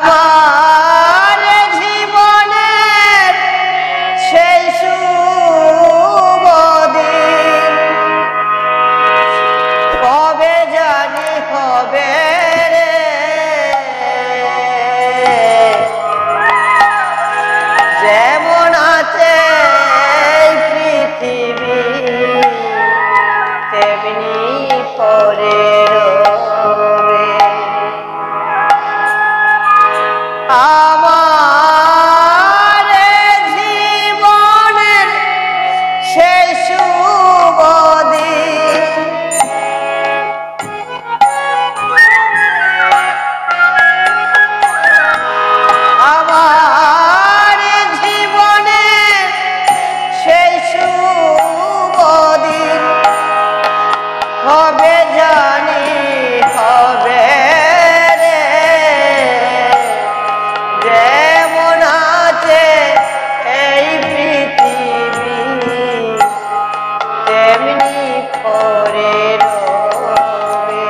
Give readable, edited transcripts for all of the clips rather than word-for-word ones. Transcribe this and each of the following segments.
আমার জীবনের সেই শুভ দিন কবে জানি হবে রে, যেমন আছে পৃথিবী তেমনি পরে আমার জীবনের সেই শুভ দিন আমার জীবনের সেই শুভ দিন হবে জানি হবে রে, যেমন আছে এই পৃথিবী তেমনি পরে রবে।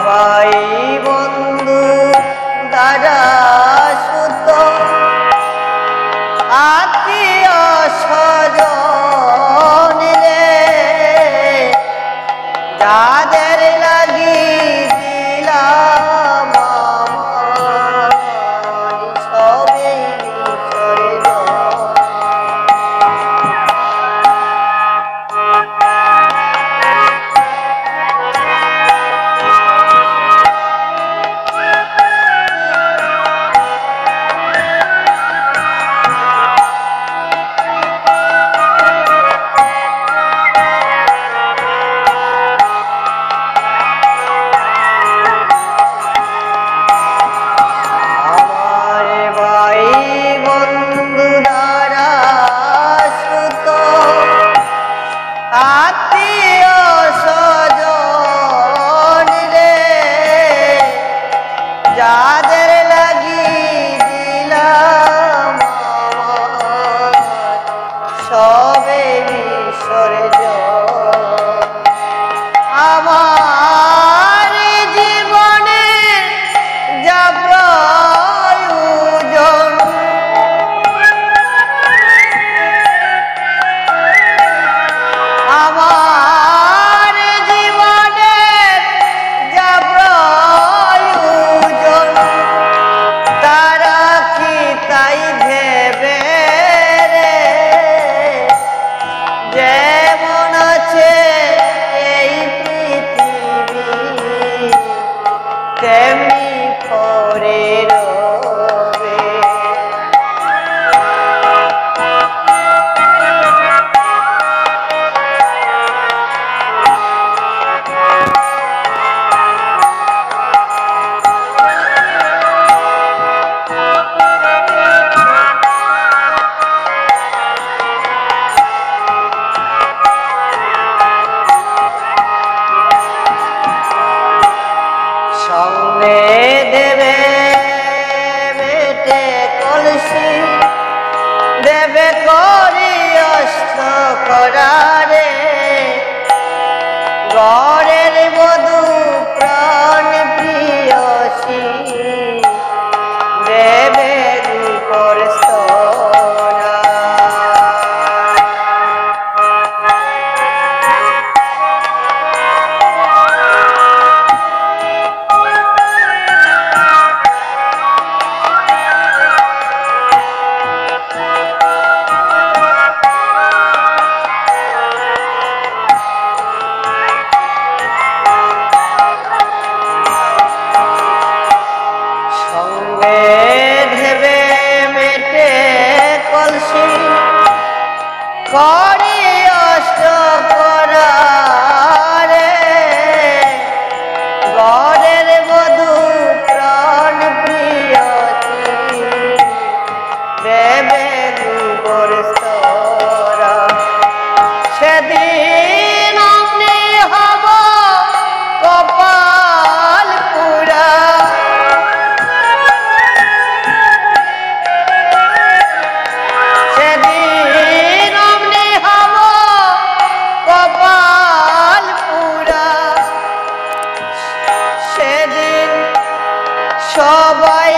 ভাই বন্ধু দাদা সুত আত্মীয় স্বজন রে, যাদের লাগি দিলাম সবে আত্মীয় স্বজন রে, যাদের লাগি দিলাম সবে বিসর্জন। আমার জীবনে যা প্রয়োজন আমার জীবনের যা প্রয়োজন তারা কি তাই ভেবে রে, যেমন আছে এই পৃথিবী তেমনি পরে রবে। সঙ্গে দেবে বেটে কলসি দেবে করি অস্ত করারে, ঘরের বধূ প্রাণ প্রিয়সী দেবে রূপর স্তনা। করি অষ্ট করারে, ঘরের বধূ প্রাণ প্রিয়সী দেবে রূপ সেদিন আমি হব কপাল পুরা সেদিন আমি হব কপাল পুরা সেদিন সবাই